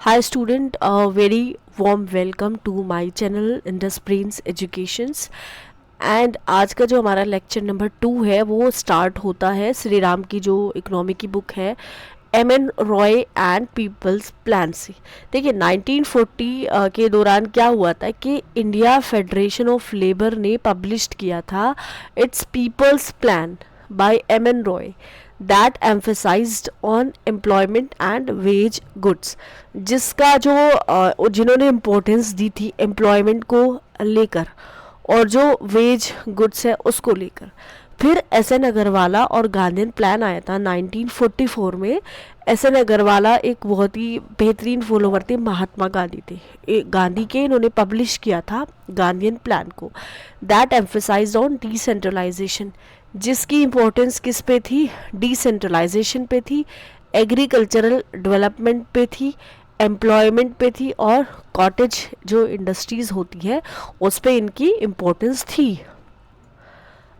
Hi student, a very warm welcome to my channel Indus Brains Educations। And आज का जो हमारा lecture number 2 है वो स्टार्ट होता है श्री राम की जो इकोनॉमी की बुक है M N. Roy and people's plan से। देखिए 1940 के दौरान क्या हुआ था कि इंडिया फेडरेशन ऑफ लेबर ने पब्लिश्ड किया था its people's plan by M N. Roy that emphasized on employment and wage goods, जिसका जो जिन्होंने इम्पोर्टेंस दी थी एम्प्लॉयमेंट को लेकर और जो वेज गुड्स है उसको लेकर। फिर एस.एन. अग्रवाला और गांधीयन प्लान आया था 1944 में। एस.एन. अग्रवाला एक बहुत ही बेहतरीन फॉलोवर थे, महात्मा गांधी थे, गांधी के। इन्होंने पब्लिश किया था गांधीयन प्लान को दैट एम्फेसाइज्ड ऑन डिसेंट्रलाइजेशन, जिसकी इम्पोर्टेंस किस पे थी? डिसेंट्रलाइजेशन पे थी, एग्रीकल्चरल डेवलपमेंट पे थी, एम्प्लॉयमेंट पे थी और कॉटेज जो इंडस्ट्रीज़ होती है उस पे इनकी इम्पोर्टेंस थी।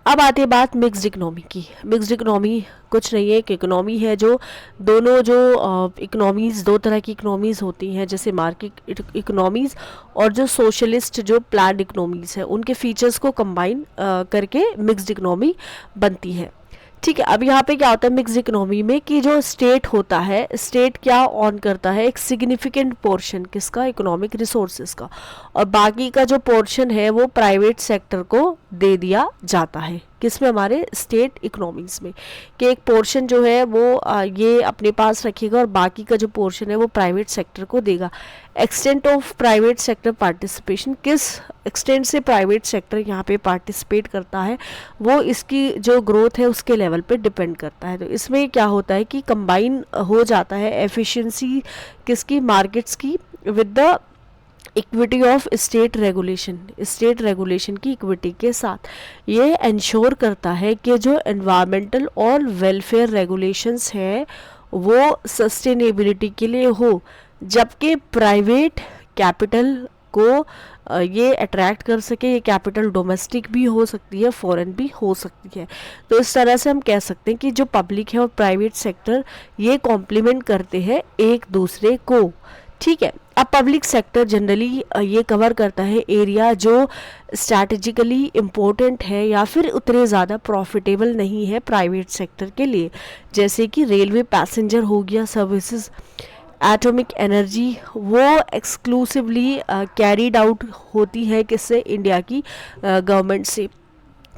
अब आती है बात मिक्स्ड इकनॉमी की। मिक्स्ड इकनॉमी कुछ नहीं है, एक इकनॉमी है जो दोनों जो इकनॉमीज़, दो तरह की इकनॉमीज़ होती हैं, जैसे मार्केट इकनॉमीज़ और जो सोशलिस्ट जो प्लान्ड इकनॉमीज़ है, उनके फीचर्स को कंबाइन करके मिक्स्ड इकनॉमी बनती है। ठीक है, अब यहाँ पे क्या होता है मिक्स इकोनॉमी में कि जो स्टेट होता है, स्टेट क्या ऑन करता है एक सिग्निफिकेंट पोर्शन किसका? इकोनॉमिक रिसोर्सेज का, और बाकी का जो पोर्शन है वो प्राइवेट सेक्टर को दे दिया जाता है। किसमें? हमारे स्टेट इकोनॉमिक्स में, कि एक पोर्शन जो है वो ये अपने पास रखेगा और बाकी का जो पोर्शन है वो प्राइवेट सेक्टर को देगा। Extent of private sector participation, किस एक्सटेंट से प्राइवेट सेक्टर यहाँ पे पार्टिसिपेट करता है वो इसकी जो ग्रोथ है उसके लेवल पे डिपेंड करता है। तो इसमें क्या होता है कि कंबाइन हो जाता है एफिशिएंसी किसकी? मार्केट्स की with the equity of state regulation, state regulation की इक्विटी के साथ। ये इंश्योर करता है कि जो एनवायरमेंटल और वेलफेयर रेगुलेशंस हैं वो सस्टेनेबिलिटी के लिए हो, जबकि प्राइवेट कैपिटल को ये अट्रैक्ट कर सके। ये कैपिटल डोमेस्टिक भी हो सकती है, फॉरेन भी हो सकती है। तो इस तरह से हम कह सकते हैं कि जो पब्लिक है और प्राइवेट सेक्टर ये कॉम्प्लीमेंट करते हैं एक दूसरे को। ठीक है, अब पब्लिक सेक्टर जनरली ये कवर करता है एरिया जो स्ट्रैटेजिकली इम्पोर्टेंट है या फिर उतने ज़्यादा प्रॉफिटेबल नहीं है प्राइवेट सेक्टर के लिए, जैसे कि रेलवे पैसेंजर हो गया सर्विसेज, एटॉमिक एनर्जी, वो एक्सक्लूसिवली कैरीड आउट होती है किससे? इंडिया की गवर्नमेंट से।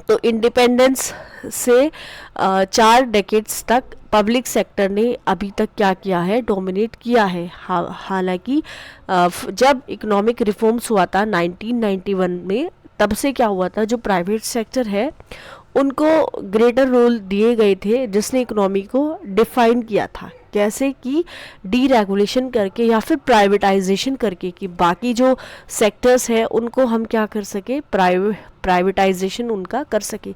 तो इंडिपेंडेंस से 4 डेकेड्स तक पब्लिक सेक्टर ने अभी तक क्या किया है? डोमिनेट किया है। हालांकि जब इकोनॉमिक रिफॉर्म्स हुआ था 1991 में, तब से क्या हुआ था, जो प्राइवेट सेक्टर है उनको ग्रेटर रोल दिए गए थे, जिसने इकोनॉमी को डिफाइन किया था। कैसे? कि डीरेगुलेशन करके या फिर प्राइवेटाइजेशन करके, कि बाकी जो सेक्टर्स हैं उनको हम क्या कर सके? प्राइवेटाइजेशन उनका कर सके।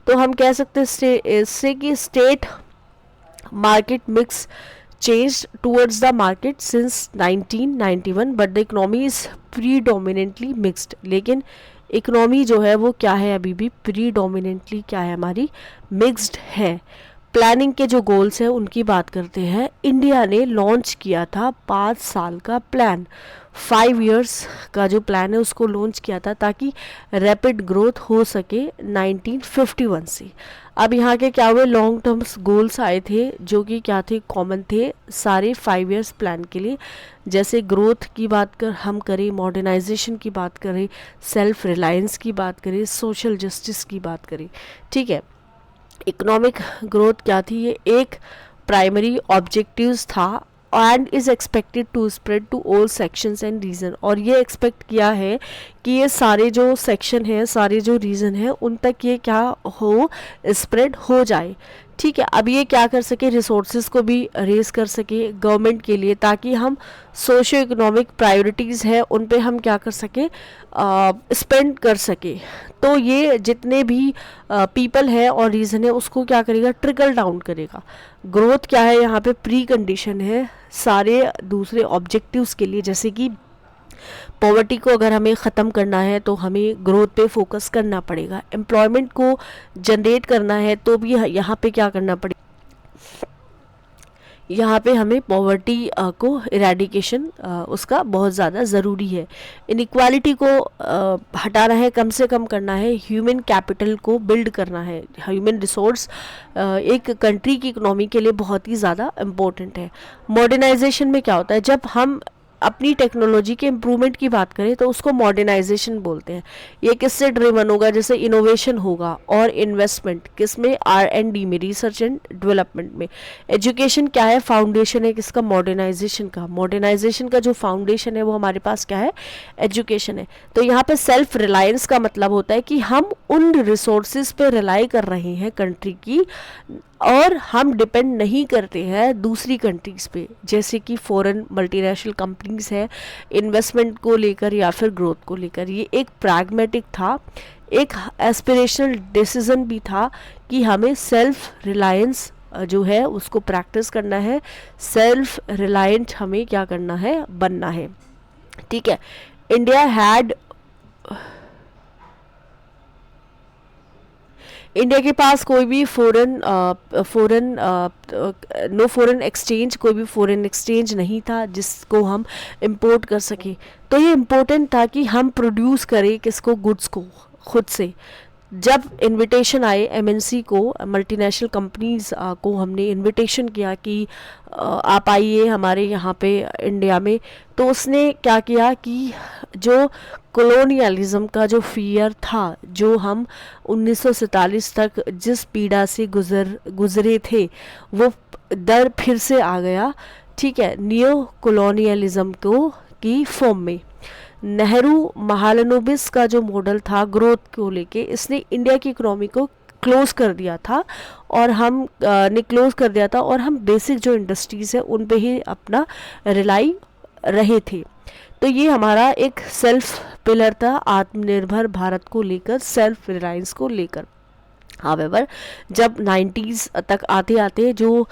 तो हम कह सकते हैं इससे कि state market mix changed towards the market since 1991 but the economy is predominantly mixed। लेकिन इकोनॉमी जो है वो क्या है? अभी भी प्रीडोमिनेंटली क्या है? हमारी मिक्स्ड है। प्लानिंग के जो गोल्स हैं उनकी बात करते हैं। इंडिया ने लॉन्च किया था 5 साल का प्लान, 5 इयर्स का जो प्लान है उसको लॉन्च किया था ताकि रैपिड ग्रोथ हो सके 1951 से। अब यहाँ के क्या हुए? लॉन्ग टर्म्स गोल्स आए थे जो कि क्या थे? कॉमन थे सारे 5 इयर्स प्लान के लिए, जैसे ग्रोथ की बात हम करें, मॉडर्नाइजेशन की बात करें, सेल्फ रिलायंस की बात करें, सोशल जस्टिस की बात करें। ठीक है, इकोनॉमिक ग्रोथ क्या थी? ये एक प्राइमरी ऑब्जेक्टिव्स था and is expected to spread to all sections and region, और ये एक्सपेक्ट किया है कि ये सारे जो सेक्शन हैं, सारे जो रीजन हैं, उन तक ये क्या हो? स्प्रेड हो जाए। ठीक है, अब ये क्या कर सके? रिसोर्सेज को भी रेज कर सके गवर्नमेंट के लिए, ताकि हम सोशो इकोनॉमिक प्रायोरिटीज़ है उन पे हम क्या कर सके? स्पेंड कर सके। तो ये जितने भी पीपल है और रीजन है उसको क्या करेगा? ट्रिकल डाउन करेगा। ग्रोथ क्या है? यहाँ पे प्री कंडीशन है सारे दूसरे ऑब्जेक्टिव्स के लिए, जैसे कि पॉवर्टी को अगर हमें ख़त्म करना है तो हमें ग्रोथ पे फोकस करना पड़ेगा। एम्प्लॉयमेंट को जनरेट करना है तो भी यहाँ पे क्या करना पड़ेगा? यहाँ पे हमें पॉवर्टी को इरेडिकेशन उसका बहुत ज़्यादा ज़रूरी है। इनइक्वालिटी को हटाना है, कम से कम करना है, ह्यूमन कैपिटल को बिल्ड करना है। ह्यूमन रिसोर्स एक कंट्री की इकोनॉमी के लिए बहुत ही ज़्यादा इम्पोर्टेंट है। मॉडर्नाइजेशन में क्या होता है, जब हम अपनी टेक्नोलॉजी के इम्प्रूवमेंट की बात करें तो उसको मॉडर्नाइजेशन बोलते हैं। ये किससे ड्रिवन होगा, जैसे इनोवेशन होगा और इन्वेस्टमेंट किसमें, R&D में, रिसर्च एंड डेवलपमेंट में। एजुकेशन क्या है, फाउंडेशन है किसका, मॉडर्नाइजेशन का। मॉडर्नाइजेशन का जो फाउंडेशन है वो हमारे पास क्या है, एजुकेशन है। तो यहाँ पे सेल्फ रिलायंस का मतलब होता है कि हम उन रिसोर्सेज पे रिलाई कर रहे हैं कंट्री की, और हम डिपेंड नहीं करते हैं दूसरी कंट्रीज़ पे, जैसे कि फॉरेन मल्टीनेशनल कंपनीज है इन्वेस्टमेंट को लेकर या फिर ग्रोथ को लेकर। ये एक प्रैग्मेटिक था, एक एस्पिरेशनल डिसीजन भी था कि हमें सेल्फ रिलायंस जो है उसको प्रैक्टिस करना है, सेल्फ रिलायंट हमें क्या करना है, बनना है। ठीक है। इंडिया के पास कोई भी नो फॉरेन एक्सचेंज, कोई भी फॉरेन एक्सचेंज नहीं था जिसको हम इंपोर्ट कर सकें। तो ये इम्पोर्टेंट था कि हम प्रोड्यूस करें किसको, गुड्स को खुद से। जब इनविटेशन आए एमएनसी को, मल्टीनेशनल कंपनीज को हमने इनविटेशन किया कि आप आइए हमारे यहाँ पे इंडिया में, तो उसने क्या किया कि जो कॉलोनियलिज्म का जो फियर था, जो हम 1947 तक जिस पीड़ा से गुजरे थे, वो डर फिर से आ गया। ठीक है, नियो कॉलोनियलिज्म को की फॉर्म में। नेहरू महालनोबिस का जो मॉडल था ग्रोथ को लेके, इसने इंडिया की इकोनॉमी को क्लोज कर दिया था, और हम ने क्लोज कर दिया था, और हम बेसिक जो इंडस्ट्रीज़ है उन पे ही अपना रिलाई रहे थे। तो ये हमारा एक सेल्फ पिलर था आत्मनिर्भर भारत को लेकर, सेल्फ रिलायंस को लेकर। हावेवर जब 90s तक आते आते जो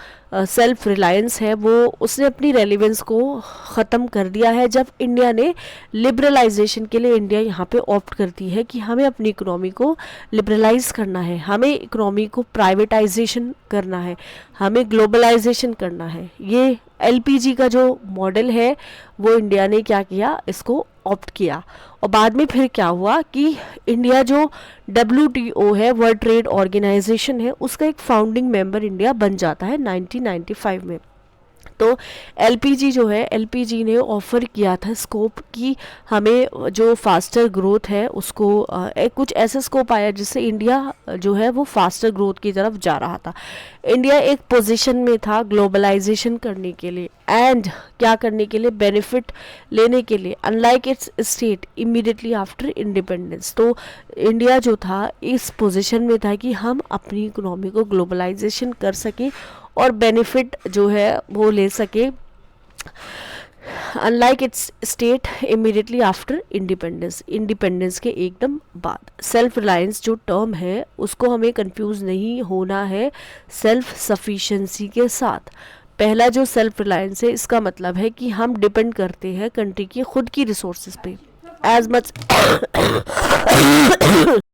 सेल्फ रिलायंस है वो उसने अपनी रेलिवेंस को ख़त्म कर दिया है, जब इंडिया ने लिबरलाइजेशन के लिए इंडिया यहाँ पे ऑप्ट करती है कि हमें अपनी इकोनॉमी को लिबरलाइज करना है, हमें इकोनॉमी को प्राइवेटाइजेशन करना है, हमें ग्लोबलाइजेशन करना है। ये LPG का जो मॉडल है वो इंडिया ने क्या किया, इसको ऑप्ट किया। और बाद में फिर क्या हुआ कि इंडिया जो WTO है, वर्ल्ड ट्रेड ऑर्गेनाइजेशन है, उसका एक फाउंडिंग मेंबर इंडिया बन जाता है 1995 में। तो LPG जो है, LPG ने ऑफ़र किया था स्कोप कि हमें जो फास्टर ग्रोथ है उसको कुछ ऐसा स्कोप आया जिससे इंडिया जो है वो फास्टर ग्रोथ की तरफ जा रहा था। इंडिया एक पोजीशन में था ग्लोबलाइजेशन करने के लिए एंड क्या करने के लिए, बेनिफिट लेने के लिए, unlike it's state immediately after independence. तो इंडिया जो था इस पोजीशन में था कि हम अपनी इकोनॉमी को ग्लोबलाइजेशन कर सकें और बेनिफिट जो है वो ले सके, unlike it's state immediately after independence के एकदम बाद। सेल्फ रिलायंस जो टर्म है उसको हमें कंफ्यूज नहीं होना है सेल्फ सफिशिएंसी के साथ। पहला जो सेल्फ रिलायंस है इसका मतलब है कि हम डिपेंड करते हैं कंट्री की खुद की रिसोर्सेज पे एज मच